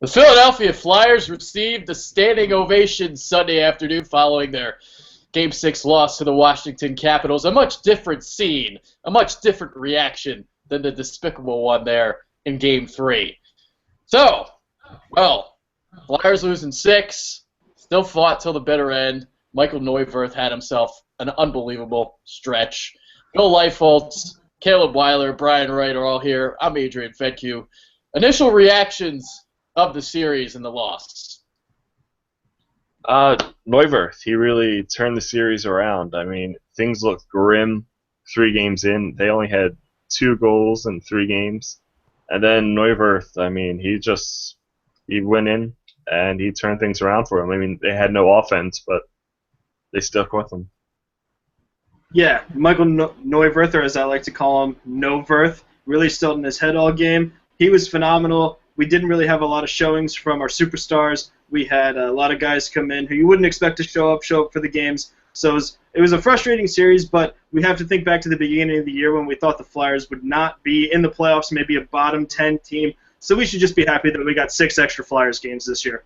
The Philadelphia Flyers received a standing ovation Sunday afternoon following their Game 6 loss to the Washington Capitals. A much different scene, a much different reaction than the despicable one there in Game 3. So, well, Flyers losing 6, still fought till the bitter end. Michael Neuwirth had himself an unbelievable stretch. Bill Leifoltz, Caleb Weiler, Brian Wright are all here. I'm Adrian Fedke. Initial reactions of the series and the loss. Neuwirth, he really turned the series around. I mean, things looked grim 3 games in. They only had 2 goals in 3 games. And then Neuwirth, I mean, he went in and he turned things around for them. I mean, they had no offense, but they stuck with him. Yeah, Michael Neuwirth, or as I like to call him, Novirth, really still in his head all game. He was phenomenal. We didn't really have a lot of showings from our superstars. We had a lot of guys come in who you wouldn't expect to show up for the games. So it was a frustrating series, but we have to think back to the beginning of the year when we thought the Flyers would not be in the playoffs, maybe a bottom 10 team. So we should just be happy that we got 6 extra Flyers games this year.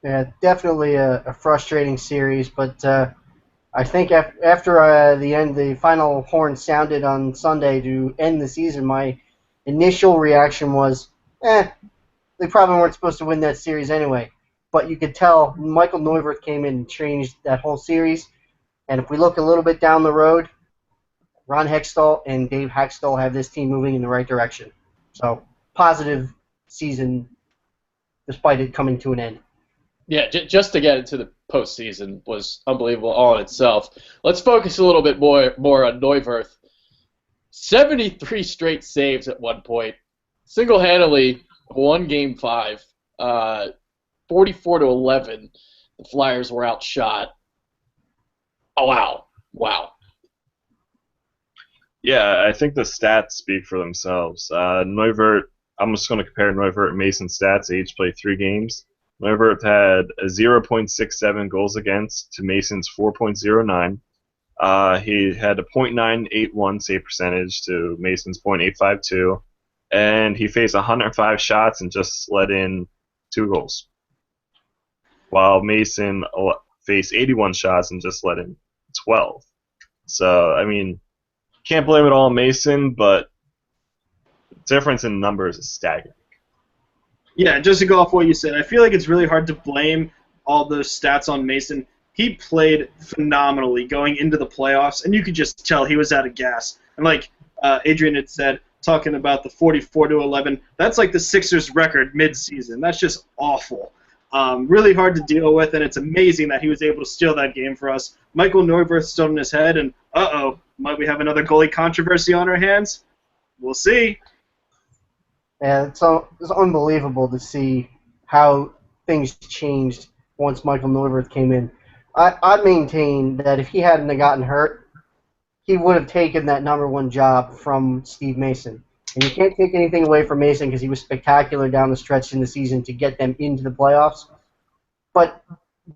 Yeah, definitely a frustrating series, but I think after the final horn sounded on Sunday to end the season, my initial reaction was, they probably weren't supposed to win that series anyway. But you could tell Michael Neuwirth came in and changed that whole series. And if we look a little bit down the road, Ron Hextall and Dave Hextall have this team moving in the right direction. So, positive season despite it coming to an end. Yeah, just to get into the postseason was unbelievable all in itself. Let's focus a little bit more on Neuwirth. 73 straight saves at one point. Single-handedly won Game 5. 44-11. The Flyers were outshot. Oh, wow. Yeah, I think the stats speak for themselves. Neuwirth, I'm just going to compare Neuwirth and Mason's stats. They each played 3 games. Neuwirth had a 0.67 goals against to Mason's 4.09. He had a .981 save percentage to Mason's .852. And he faced 105 shots and just let in 2 goals. While Mason faced 81 shots and just let in 12. So, I mean, can't blame it all on Mason, but the difference in numbers is staggering. Yeah, just to go off what you said, I feel like it's really hard to blame all those stats on Mason. He played phenomenally going into the playoffs, and you could just tell he was out of gas. And like Adrian had said, talking about the 44-11, that's like the Sixers record mid-season. That's just awful. Really hard to deal with, and it's amazing that he was able to steal that game for us. Michael Neuwirth still in his head, and might we have another goalie controversy on our hands? We'll see. Yeah, it's unbelievable to see how things changed once Michael Neuwirth came in. I maintain that if he hadn't have gotten hurt, he would have taken that #1 job from Steve Mason. And you can't take anything away from Mason because he was spectacular down the stretch in the season to get them into the playoffs. But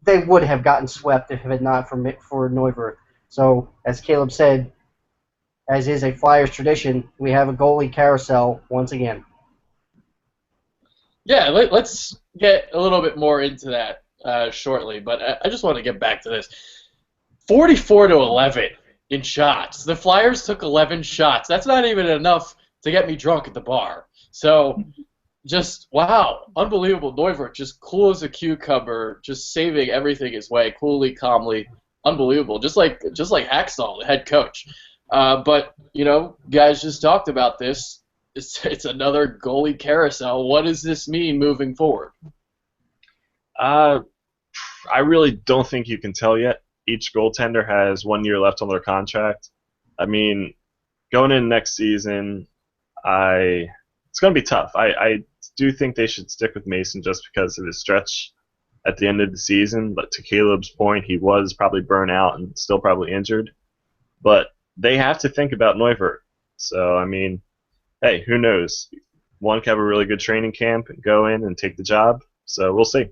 they would have gotten swept if it had not for Neuwirth. So, as Caleb said, as is a Flyers tradition, we have a goalie carousel once again. Yeah, let's get a little bit more into that shortly, but I just want to get back to this. 44-11 in shots. The Flyers took 11 shots. That's not even enough to get me drunk at the bar. So, just, wow, unbelievable. Neuwirth, just cool as a cucumber, just saving everything his way, coolly, calmly, unbelievable. Just like Hackstall, the head coach. But, guys just talked about this. It's another goalie carousel. What does this mean moving forward? I really don't think you can tell yet. Each goaltender has 1 year left on their contract. I mean, going in next season, it's going to be tough. I do think they should stick with Mason just because of his stretch at the end of the season. But to Caleb's point, he was probably burnt out and still probably injured. But they have to think about Neuwirth. So, I mean, hey, who knows? One could have a really good training camp and go in and take the job. So we'll see.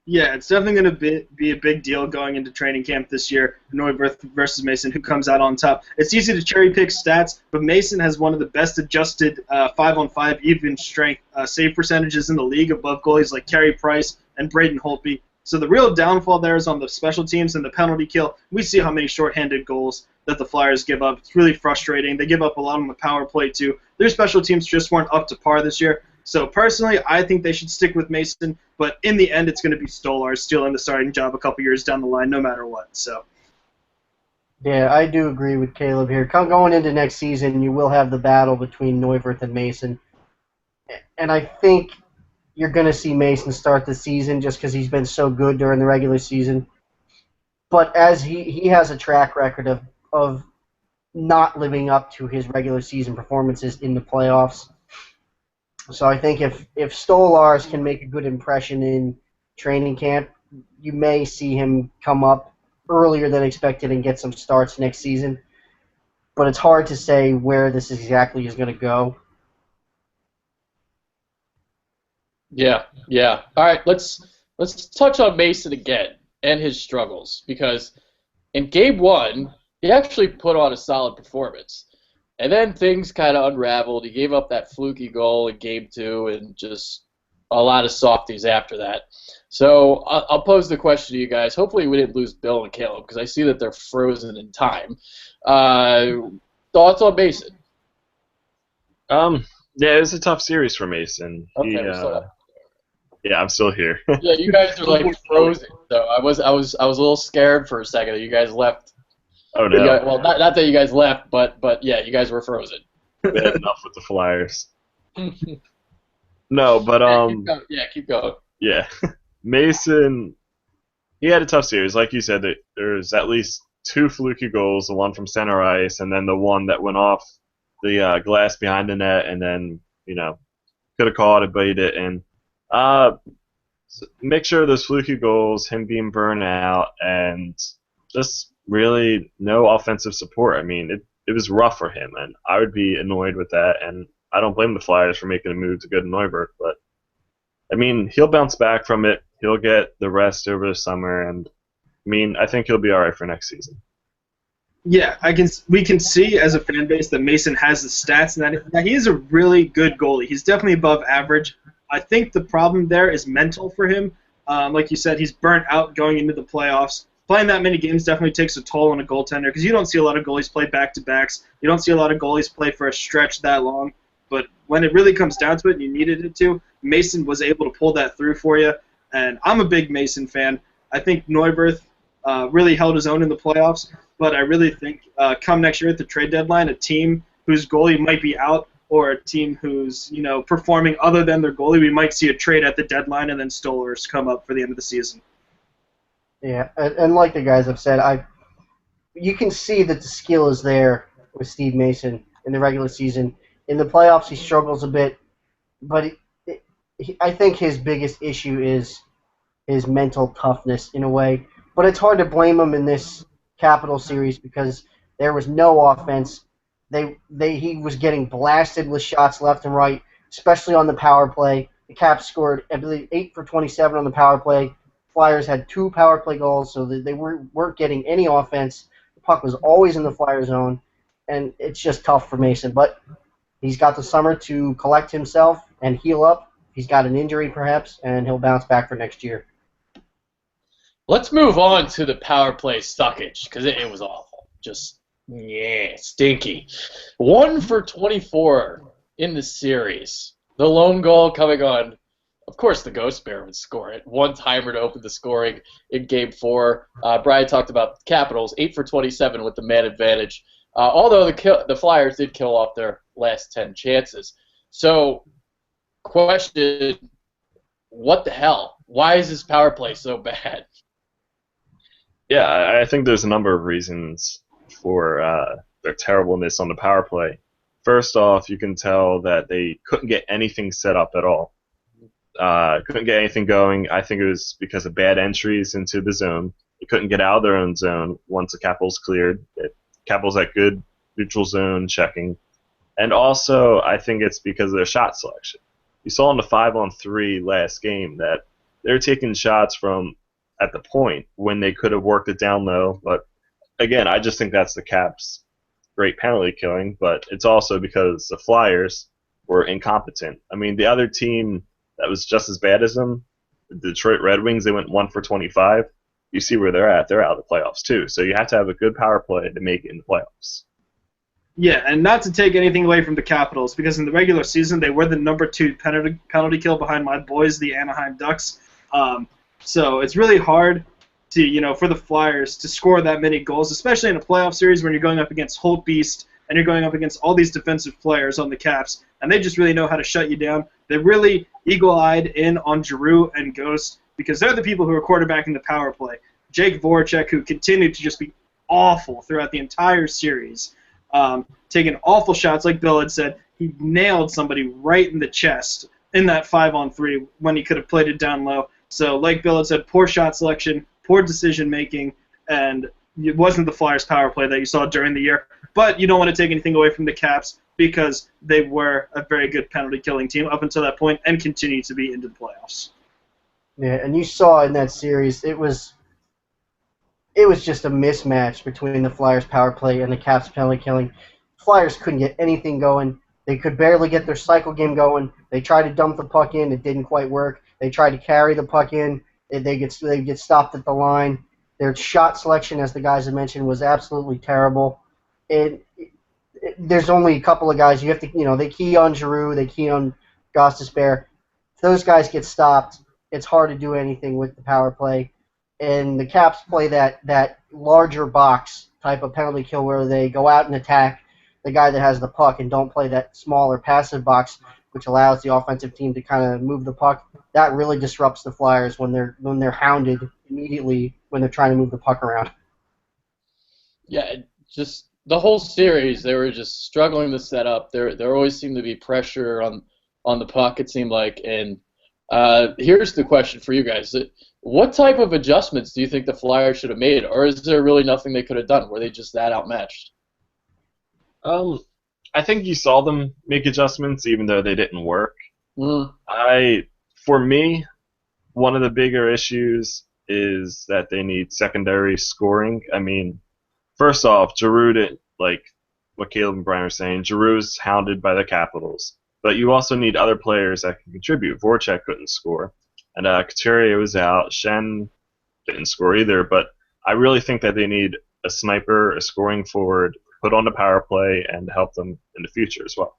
Yeah, it's definitely going to be a big deal going into training camp this year. Neuwirth versus Mason, who comes out on top. It's easy to cherry pick stats, but Mason has one of the best adjusted 5-on-5 even strength save percentages in the league, above goalies like Carey Price and Braden Holtby. So the real downfall there is on the special teams and the penalty kill. We see how many shorthanded goals that the Flyers give up. It's really frustrating. They give up a lot on the power play too. Their special teams just weren't up to par this year. So personally, I think they should stick with Mason, but in the end, it's going to be Stolar stealing the starting job a couple years down the line, no matter what. So. Yeah, I do agree with Caleb here. Going into next season, you will have the battle between Neuwirth and Mason, and I think you're going to see Mason start the season just because he's been so good during the regular season. But as he has a track record of not living up to his regular season performances in the playoffs. So I think if Stolars can make a good impression in training camp, you may see him come up earlier than expected and get some starts next season. But it's hard to say where this exactly is going to go. Yeah. All right, let's touch on Mason again and his struggles, because in Game 1, he actually put on a solid performance. And then things kind of unraveled. He gave up that fluky goal in Game 2 and just a lot of softies after that. So I'll pose the question to you guys. Hopefully we didn't lose Bill and Caleb, because I see that they're frozen in time. Thoughts on Mason? Yeah, it was a tough series for Mason. Okay, yeah, I'm still here. yeah, you guys are like frozen. So I was a little scared for a second that you guys left. Oh no. Well, not that you guys left, but yeah, you guys were frozen. We had enough with the Flyers. No, but keep going. Yeah, Mason, he had a tough series. Like you said, there's at least 2 fluky goals, the one from center ice, and then the one that went off the glass behind the net, and then could have caught it, but he didn't. Mixture of those fluky goals, him being burned out, and just really no offensive support. I mean, it was rough for him, and I would be annoyed with that, and I don't blame the Flyers for making a move to go to Neuwirth, but I mean, he'll bounce back from it. He'll get the rest over the summer, and I mean, I think he'll be all right for next season. Yeah, we can see as a fan base that Mason has the stats and that he is a really good goalie. He's definitely above average. I think the problem there is mental for him. Like you said, he's burnt out going into the playoffs. Playing that many games definitely takes a toll on a goaltender, because you don't see a lot of goalies play back-to-backs. You don't see a lot of goalies play for a stretch that long. But when it really comes down to it and you needed it to, Mason was able to pull that through for you. And I'm a big Mason fan. I think Neuwirth really held his own in the playoffs. But I really think come next year at the trade deadline, a team whose goalie might be out, or a team who's performing other than their goalie, we might see a trade at the deadline, and then Stolars come up for the end of the season. Yeah, and like the guys have said, you can see that the skill is there with Steve Mason in the regular season. In the playoffs, he struggles a bit, but I think his biggest issue is his mental toughness in a way. But it's hard to blame him in this Capital series because there was no offense. He was getting blasted with shots left and right, especially on the power play. The Caps scored, I believe, 8 for 27 on the power play. Flyers had 2 power play goals, so they weren't getting any offense. The puck was always in the Flyer zone, and it's just tough for Mason. But he's got the summer to collect himself and heal up. He's got an injury, perhaps, and he'll bounce back for next year. Let's move on to the power play suckage, because it was awful. Just, stinky. 1 for 24 in the series. The lone goal coming on. Of course, the Ghost Bear would score it. One-timer to open the scoring in Game 4. Brian talked about the Capitals, 8 for 27 with the man advantage. Although the Flyers did kill off their last 10 chances. So, question, what the hell? Why is this power play so bad? Yeah, I think there's a number of reasons for their terribleness on the power play. First off, you can tell that they couldn't get anything set up at all. Couldn't get anything going. I think it was because of bad entries into the zone. They couldn't get out of their own zone once the Capitals cleared. Capitals had good neutral zone checking. And also, I think it's because of their shot selection. You saw in the 5-on-3 last game that they're taking shots from at the point when they could have worked it down low. But again, I just think that's the Caps' great penalty killing, but it's also because the Flyers were incompetent. I mean, the other team that was just as bad as them, the Detroit Red Wings, they went 1 for 25. You see where they're at. They're out of the playoffs, too. So you have to have a good power play to make it in the playoffs. Yeah, and not to take anything away from the Capitals, because in the regular season they were the number 2 penalty kill behind my boys, the Anaheim Ducks. So it's really hard to, for the Flyers to score that many goals, especially in a playoff series when you're going up against Holt Beast and you're going up against all these defensive players on the Caps, and they just really know how to shut you down. They're really eagle-eyed in on Giroux and Ghost because they're the people who are quarterbacking the power play. Jake Voracek, who continued to just be awful throughout the entire series, taking awful shots, like Bill had said. He nailed somebody right in the chest in that 5-on-3 when he could have played it down low. So, like Bill had said, poor shot selection, poor decision-making, and it wasn't the Flyers' power play that you saw during the year. But you don't want to take anything away from the Caps because they were a very good penalty-killing team up until that point and continue to be into the playoffs. Yeah, and you saw in that series, it was just a mismatch between the Flyers' power play and the Caps' penalty killing. Flyers couldn't get anything going. They could barely get their cycle game going. They tried to dump the puck in. It didn't quite work. They tried to carry the puck in. They get stopped at the line. Their shot selection, as the guys have mentioned, was absolutely terrible. There's only a couple of guys. You have to, they key on Giroux. They key on Gostisbehere. If those guys get stopped, it's hard to do anything with the power play. And the Caps play that larger box type of penalty kill where they go out and attack the guy that has the puck and don't play that smaller passive box, which allows the offensive team to kind of move the puck. That really disrupts the Flyers when they're hounded immediately when they're trying to move the puck around. Yeah, just the whole series, they were just struggling to set up. There always seemed to be pressure on the puck, it seemed like. And here's the question for you guys. What type of adjustments do you think the Flyers should have made, or is there really nothing they could have done? Were they just that outmatched? I think you saw them make adjustments, even though they didn't work. For me, one of the bigger issues is that they need secondary scoring. I mean, first off, Giroux didn't, like what Caleb and Brian are saying, Giroux's hounded by the Capitals. But you also need other players that can contribute. Voracek couldn't score. And Couturier was out. Shen didn't score either. But I really think that they need a sniper, a scoring forward, put on the power play, and help them in the future as well.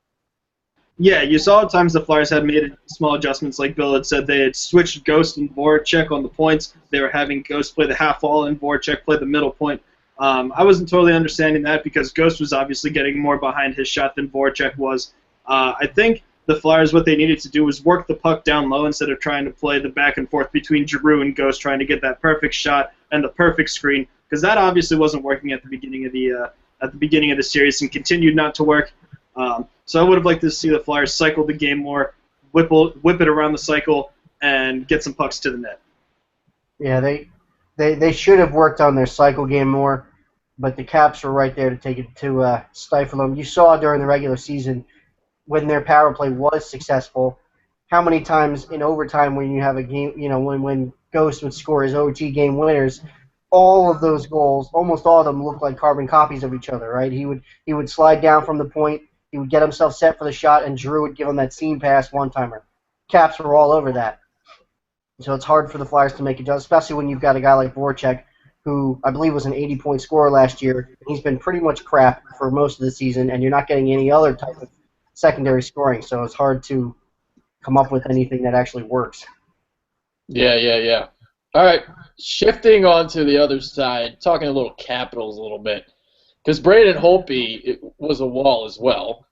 Yeah, you saw at times the Flyers had made small adjustments. Like Bill had said, they had switched Ghost and Voracek on the points. They were having Ghost play the half wall and Voracek play the middle point. I wasn't totally understanding that because Ghost was obviously getting more behind his shot than Voracek was. I think the Flyers, what they needed to do was work the puck down low instead of trying to play the back and forth between Giroux and Ghost, trying to get that perfect shot and the perfect screen, because that obviously wasn't working at the beginning of the series and continued not to work. So I would have liked to see the Flyers cycle the game more, whip it around the cycle, and get some pucks to the net. Yeah, they should have worked on their cycle game more, but the Caps were right there to take it to stifle them. You saw during the regular season when their power play was successful, how many times in overtime when you have a game, when Ghost would score his OT game winners, all of those goals, almost all of them looked like carbon copies of each other, right? He would slide down from the point, he would get himself set for the shot, and Giroux would give him that seam pass one-timer. Caps were all over that. So it's hard for the Flyers to make adjustments, especially when you've got a guy like Voracek, who I believe was an 80-point scorer last year. He's been pretty much crap for most of the season, and you're not getting any other type of secondary scoring, so it's hard to come up with anything that actually works. Yeah. All right, shifting on to the other side, talking a little Capitals a little bit, because Braden Holtby was a wall as well,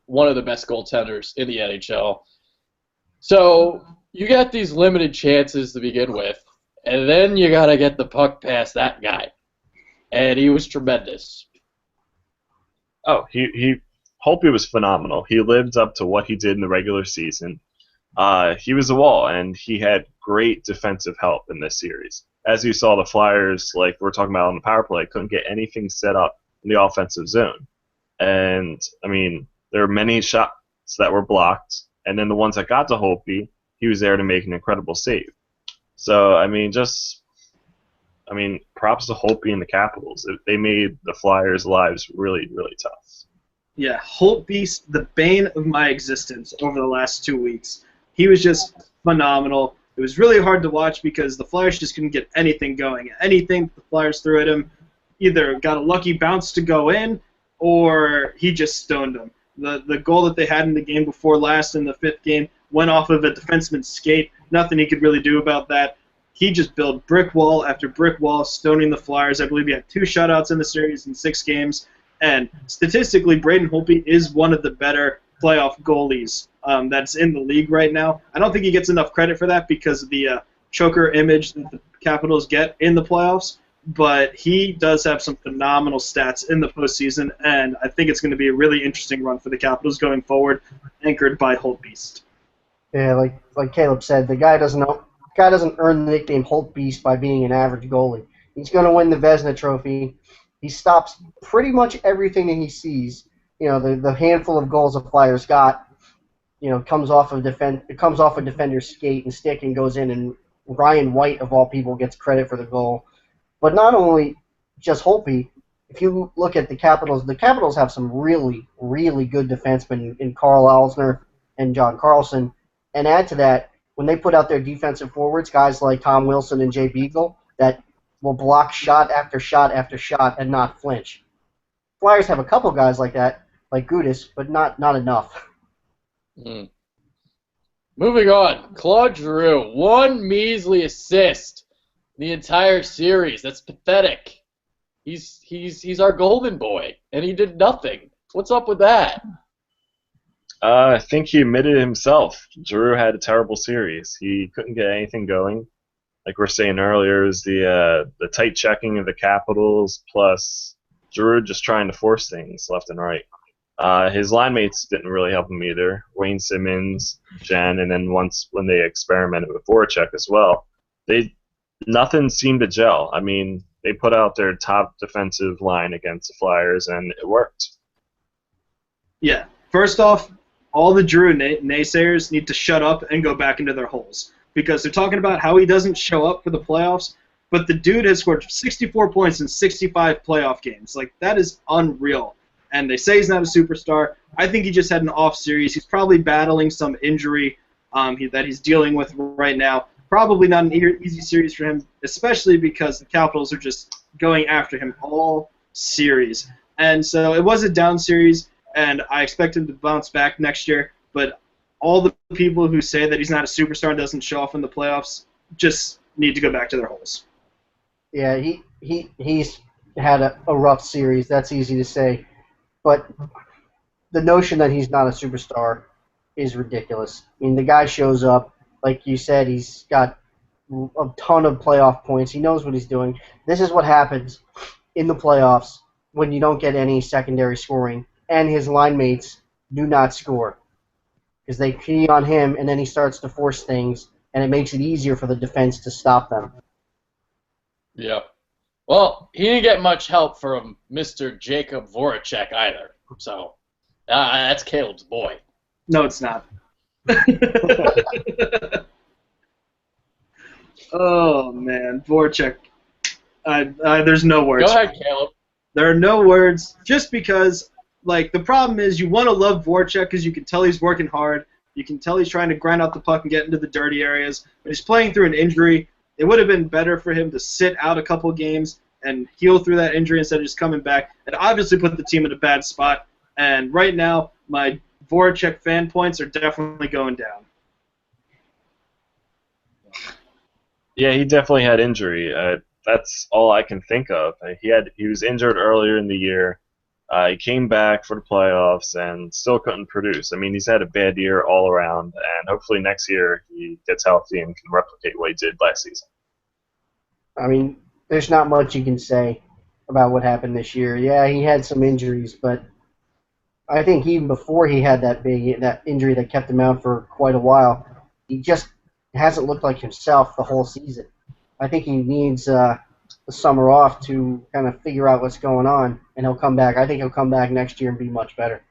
one of the best goaltenders in the NHL. So you got these limited chances to begin with, and then you got to get the puck past that guy, and he was tremendous. Oh, Holtby was phenomenal. He lived up to what he did in the regular season. He was a wall, and he had great defensive help in this series. As you saw, the Flyers, like we're talking about on the power play, couldn't get anything set up in the offensive zone. And, I mean, there were many shots that were blocked, and then the ones that got to Holtby, he was there to make an incredible save. So props to Holtby and the Capitals. They made the Flyers' lives really, really tough. Yeah, Holtby, the bane of my existence over the last 2 weeks. He was just phenomenal. It was really hard to watch because the Flyers just couldn't get anything going. Anything the Flyers threw at him either got a lucky bounce to go in or he just stoned them. The goal that they had in the game before last in the 5th game went off of a defenseman's skate. Nothing he could really do about that. He just built brick wall after brick wall, stoning the Flyers. I believe he had 2 shutouts in the series in 6 games. And statistically, Braden Holtby is one of the better playoff goalies that's in the league right now. I don't think he gets enough credit for that because of the choker image that the Capitals get in the playoffs. But he does have some phenomenal stats in the postseason, and I think it's going to be a really interesting run for the Capitals going forward, anchored by Holtbeast. Yeah, like Caleb said, the guy doesn't earn the nickname Holtbeast by being an average goalie. He's going to win the Vezina Trophy. He stops pretty much everything that he sees. You know, the handful of goals the Flyers got, you know, comes off a defender's skate and stick and goes in, and Ryan White of all people gets credit for the goal. But not only just Holtby, if you look at the Capitals have some really, really good defensemen in Carl Alsner and John Carlson. And add to that, when they put out their defensive forwards, guys like Tom Wilson and Jay Beagle, that will block shot after shot after shot and not flinch. Flyers have a couple guys like that, like Gudis, but not enough. Mm. Moving on, Claude Giroux, 1 measly assist the entire series. That's pathetic. He's our golden boy, and he did nothing. What's up with that? I think he admitted it himself. Giroux had a terrible series. He couldn't get anything going. Like we were saying earlier, it was the tight checking of the Capitals, plus Giroux just trying to force things left and right. His line mates didn't really help him either. Wayne Simmons, Jen, and then once when they experimented with Voracek as well, nothing seemed to gel. I mean, they put out their top defensive line against the Flyers, and it worked. Yeah. First off, all the Giroux naysayers need to shut up and go back into their holes because they're talking about how he doesn't show up for the playoffs, but the dude has scored 64 points in 65 playoff games. Like, that is unreal. And they say he's not a superstar. I think he just had an off series. He's probably battling some injury that he's dealing with right now. Probably not an easy series for him, especially because the Capitals are just going after him all series. And so it was a down series, and I expect him to bounce back next year. But all the people who say that he's not a superstar and doesn't show off in the playoffs just need to go back to their holes. Yeah, he's had a rough series. That's easy to say. But the notion that he's not a superstar is ridiculous. I mean, the guy shows up. Like you said, he's got a ton of playoff points. He knows what he's doing. This is what happens in the playoffs when you don't get any secondary scoring, and his line mates do not score because they key on him, and then he starts to force things, and it makes it easier for the defense to stop them. Yeah. Well, he didn't get much help from Mr. Jacob Voracek either. So that's Caleb's boy. No, it's not. Oh, man. Voracek. There's no words. Go ahead, Caleb. There are no words just because, like, the problem is you want to love Voracek because you can tell he's working hard. You can tell he's trying to grind out the puck and get into the dirty areas. But he's playing through an injury. It would have been better for him to sit out a couple games and heal through that injury instead of just coming back. It obviously put the team in a bad spot. And right now, my Voracek fan points are definitely going down. Yeah, he definitely had injury. That's all I can think of. He was injured earlier in the year. He came back for the playoffs and still couldn't produce. I mean, he's had a bad year all around, and hopefully next year he gets healthy and can replicate what he did last season. I mean, there's not much you can say about what happened this year. Yeah, he had some injuries, but I think even before he had that injury that kept him out for quite a while, he just hasn't looked like himself the whole season. I think he needs the summer off to kind of figure out what's going on, and he'll come back. I think he'll come back next year and be much better.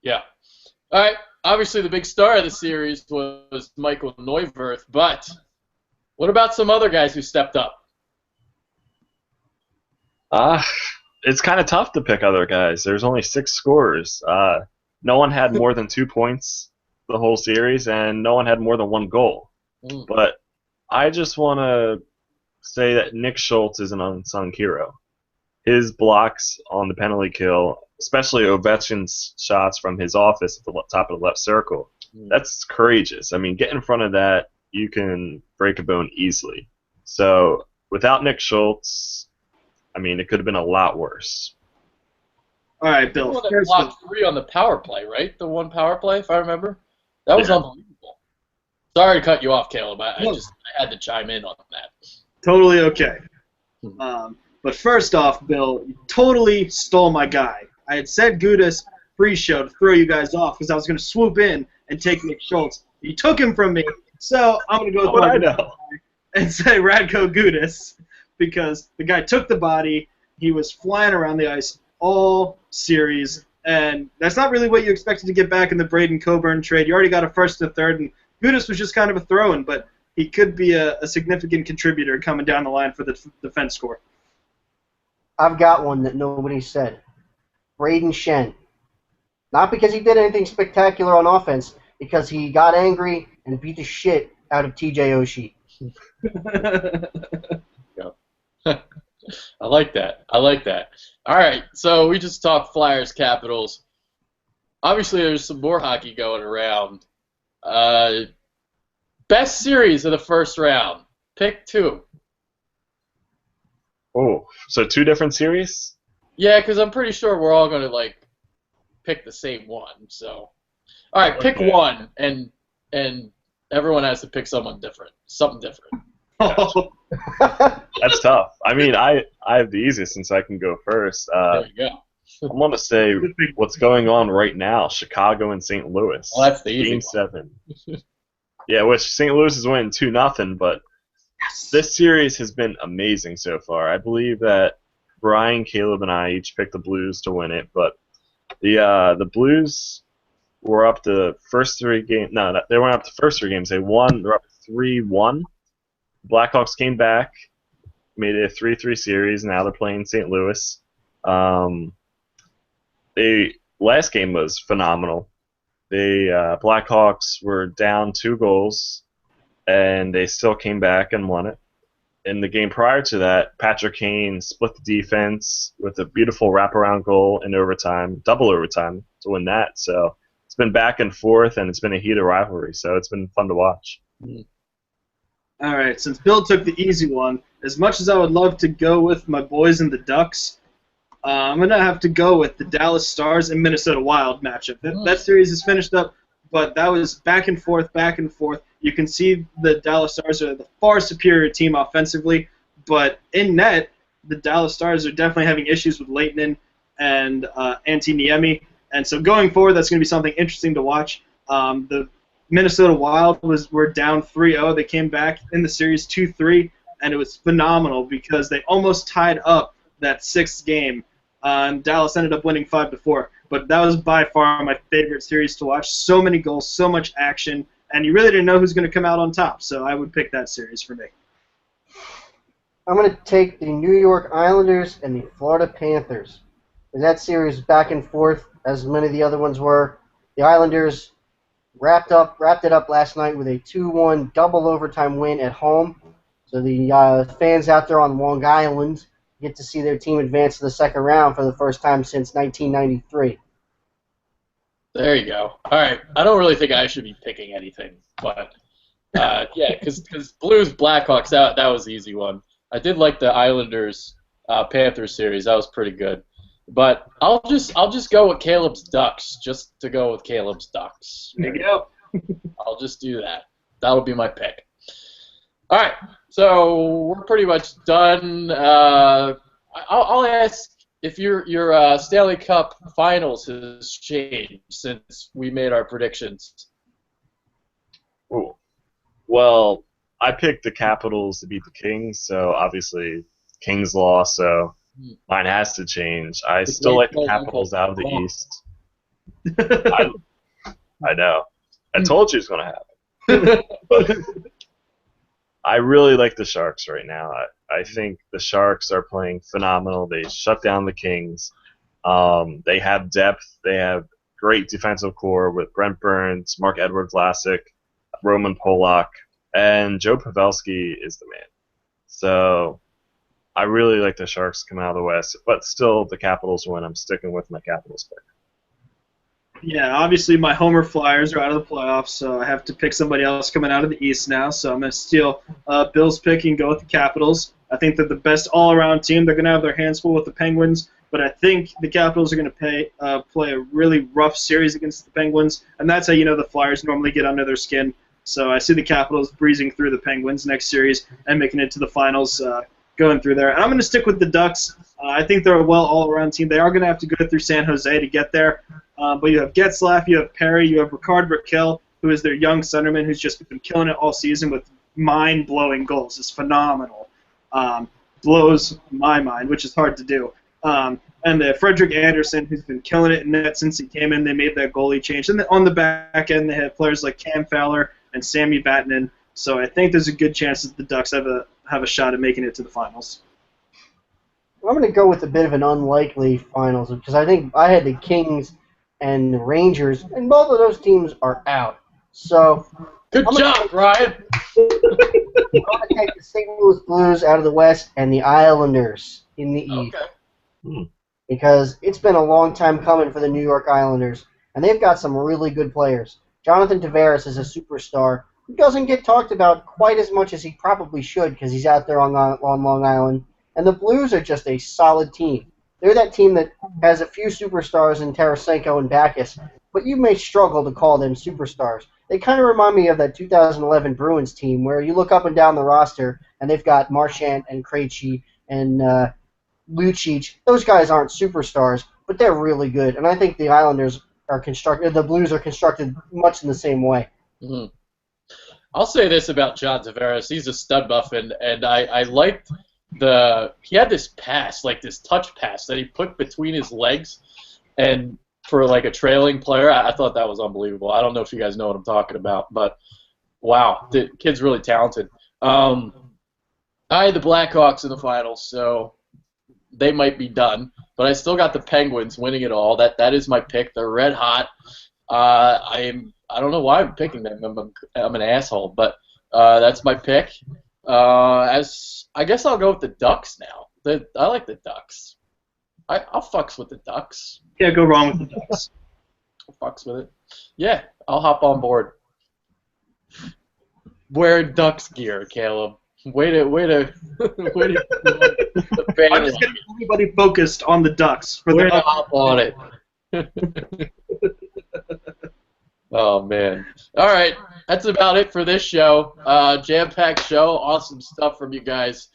Yeah. All right. Obviously, the big star of the series was Michael Neuwirth, but What about some other guys who stepped up? Uh, it's kind of tough to pick other guys. There's only 6 scorers. No one had more than 2 points the whole series, and no one had more than 1 goal. Mm. But I just want to say that Nick Schultz is an unsung hero. His blocks on the penalty kill, especially Ovechkin's shots from his office at the top of the left circle, that's courageous. I mean, get in front of that, you can break a bone easily. So without Nick Schultz, I mean, it could have been a lot worse. All right, Bill. Well, that blocked 3 on the power play, right? The 1 power play, if I remember. That was unbelievable. Sorry to cut you off, Caleb. I had to chime in on that. Totally okay. But first off, Bill, you totally stole my guy. I had said Gudas pre-show to throw you guys off because I was going to swoop in and take Nick Schultz. You took him from me, so I'm going to go with my guy and say Radko Gudas because the guy took the body. He was flying around the ice all series, and that's not really what you expected to get back in the Braden Coburn trade. You already got a first and third, and Gudas was just kind of a throw-in, but he could be a significant contributor coming down the line for the defense score. I've got one that nobody said. Braden Shen. Not because he did anything spectacular on offense, because he got angry and beat the shit out of TJ Oshie. I like that. All right, so we just talked Flyers, Capitals. Obviously, there's some more hockey going around. Best series of the first round. Pick 2. Oh, so 2 different series? Yeah, because I'm pretty sure we're all going to, pick the same one. So, all right, pick one, and everyone has to pick something different. Gotcha. That's tough. I mean, I have the easiest since I can go first. There you go. I'm going to say what's going on right now, Chicago and St. Louis. Well, that's the easy Game one. 7. Yeah, which St. Louis is winning 2-0, but this series has been amazing so far. I believe that Brian, Caleb, and I each picked the Blues to win it, but the Blues were up the first 3 games. No, they weren't up the first 3 games. They won. They're up 3-1. Blackhawks came back, made it a 3-3 series. Now they're playing St. Louis. Last game was phenomenal. Blackhawks were down 2 goals, and they still came back and won it. In the game prior to that, Patrick Kane split the defense with a beautiful wraparound goal in overtime, double overtime, to win that. So it's been back and forth, and it's been a heated rivalry. So it's been fun to watch. All right, since Bill took the easy one, as much as I would love to go with my boys and the Ducks, I'm going to have to go with the Dallas Stars and Minnesota Wild matchup. That series is finished up, but that was back and forth, back and forth. You can see the Dallas Stars are the far superior team offensively, but in net, the Dallas Stars are definitely having issues with Lehtinen and Antti Niemi. And so going forward, that's going to be something interesting to watch. The Minnesota Wild were down 3-0. They came back in the series 2-3, and it was phenomenal because they almost tied up that 6th game. And Dallas ended up winning 5-4. But that was by far my favorite series to watch. So many goals, so much action, and you really didn't know who's going to come out on top. So I would pick that series for me. I'm going to take the New York Islanders and the Florida Panthers. In that series, back and forth, as many of the other ones were. The Islanders wrapped it up last night with a 2-1 double overtime win at home. So the fans out there on Long Island get to see their team advance to the second round for the first time since 1993. There you go. All right. I don't really think I should be picking anything, but yeah, because Blues Blackhawks that was the easy one. I did like the Islanders Panthers series. That was pretty good. But I'll just go with Caleb's Ducks, just to go with Caleb's Ducks. There you go. I'll just do that. That'll be my pick. All right, so we're pretty much done. I'll ask if your Stanley Cup Finals has changed since we made our predictions. Ooh. Well, I picked the Capitals to beat the Kings, so obviously Kings lost, so mine has to change. I still like the Capitals out of the East. I know. I told you it was going to happen. I really like the Sharks right now. I think the Sharks are playing phenomenal. They shut down the Kings. They have depth. They have great defensive core with Brent Burns, Mark Edwards-Lassick, Roman Polak, and Joe Pavelski is the man. So I really like the Sharks come out of the West, but still the Capitals win. I'm sticking with my Capitals pick. Yeah, obviously my Homer Flyers are out of the playoffs, so I have to pick somebody else coming out of the East now. So I'm going to steal Bill's pick and go with the Capitals. I think they're the best all-around team. They're going to have their hands full with the Penguins, but I think the Capitals are going to play a really rough series against the Penguins, and that's how you know the Flyers normally get under their skin. So I see the Capitals breezing through the Penguins next series and making it to the finals, going through there. And I'm going to stick with the Ducks. I think they're a well all-around team. They are going to have to go through San Jose to get there. But you have Getzlaf, you have Perry, you have Ricard Raquel, who is their young centerman who's just been killing it all season with mind-blowing goals. It's phenomenal. Blows my mind, which is hard to do. And Frederick Anderson, who's been killing it in net since he came in. They made that goalie change. And then on the back end, they have players like Cam Fowler and Sammy Vatanen. So I think there's a good chance that the Ducks have a shot at making it to the finals. I'm going to go with a bit of an unlikely finals because I think I had the Kings and the Rangers, and both of those teams are out. So Good job, Ryan. I'm going to take the St. Louis Blues out of the West and the Islanders in the East. Okay. Because it's been a long time coming for the New York Islanders, and they've got some really good players. Jonathan Tavares is a superstar who doesn't get talked about quite as much as he probably should because he's out there on Long Island. And the Blues are just a solid team. They're that team that has a few superstars in Tarasenko and Backes, but you may struggle to call them superstars. They kind of remind me of that 2011 Bruins team where you look up and down the roster, and they've got Marchand and Krejci and Lucic. Those guys aren't superstars, but they're really good. And I think the Islanders are constructed, the Blues are constructed much in the same way. Mm-hmm. I'll say this about John Tavares. He's a stud muffin, and I liked he had this pass, like this touch pass that he put between his legs, and for like a trailing player, I thought that was unbelievable. I don't know if you guys know what I'm talking about, but wow, the kid's really talented. I had the Blackhawks in the finals, so they might be done, but I still got the Penguins winning it all. That is my pick. They're red hot. I don't know why I'm picking them. I'm an asshole, but that's my pick. As I guess I'll go with the Ducks now. I like the Ducks. I'll fucks with the Ducks. Can't go wrong with the Ducks. I'll fucks with it. Yeah, I'll hop on board. Wear Ducks gear, Caleb. Way to I'm just getting everybody focused on the Ducks. Way to hop on it. Oh, man. All right. That's about it for this show. Jam-packed show. Awesome stuff from you guys.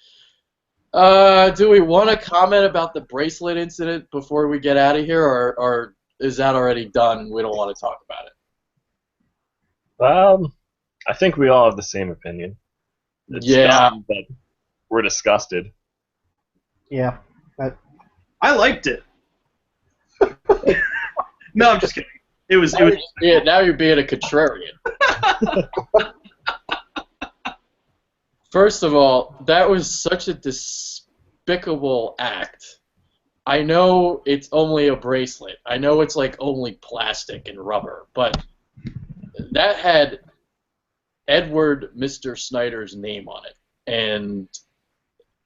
Do we want to comment about the bracelet incident before we get out of here, or is that already done? We don't want to talk about it. I think we all have the same opinion. It's dumb, but we're disgusted. Yeah. I liked it. No, I'm just kidding. It was. Yeah, now you're being a contrarian. First of all, that was such a despicable act. I know it's only a bracelet. I know it's like only plastic and rubber, but that had Edward Mr. Snyder's name on it. And,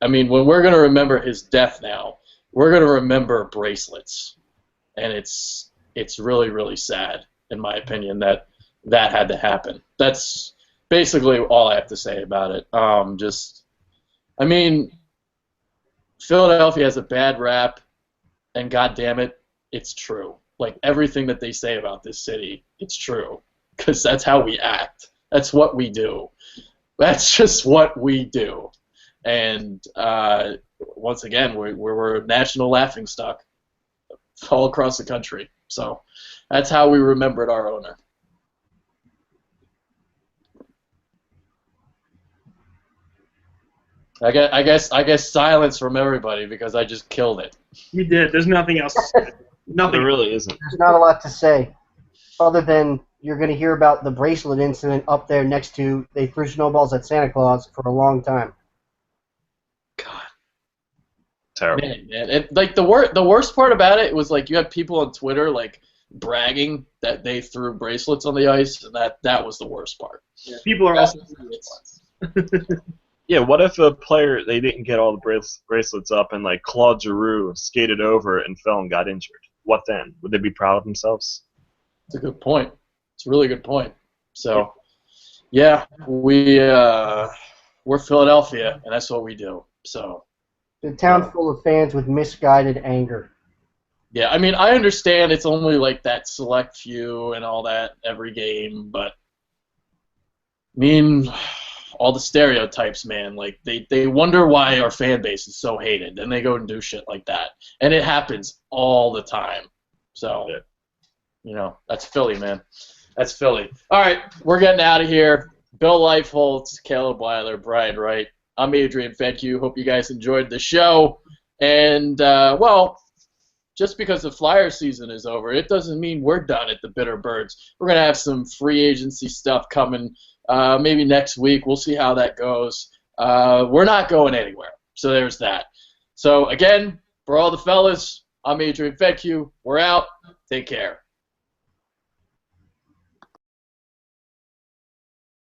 I mean, when we're going to remember his death now, we're going to remember bracelets. And it's really, really sad, in my opinion, that had to happen. That's basically all I have to say about it. I mean, Philadelphia has a bad rap, and goddamn it, it's true. Like, everything that they say about this city, it's true. Because that's how we act. That's what we do. That's just what we do. And once again, we're a national laughingstock all across the country. So that's how we remembered our owner. I guess silence from everybody because I just killed it. You did. There's nothing else to say. Nothing. There really isn't. There's not a lot to say other than you're going to hear about the bracelet incident up there next to they threw snowballs at Santa Claus for a long time. God. Terrible. Man, like the worst part about it was like you had people on Twitter like bragging that they threw bracelets on the ice, and that was the worst part. Yeah, people are also idiots. Yeah, what if a player, they didn't get all the bracelets up and like Claude Giroux skated over and fell and got injured? What then? Would they be proud of themselves? It's a good point. It's a really good point. So, yeah, we're Philadelphia, and that's what we do. So, The town full of fans with misguided anger. yeah, I mean, I understand it's only like that select few and all that every game, but I mean, all the stereotypes, man. Like they wonder why our fan base is so hated, and they go and do shit like that, and it happens all the time. So, you know, that's Philly, man. That's Philly. All right, we're getting out of here. Bill Leifholtz, Caleb Weiler, Brian Wright. I'm Adrian Fenke. Hope you guys enjoyed the show. And, well, just because the Flyer season is over, it doesn't mean we're done at the Bitter Birds. We're going to have some free agency stuff coming maybe next week. We'll see how that goes. We're not going anywhere. So there's that. So, again, for all the fellas, I'm Adrian Fenke. We're out. Take care.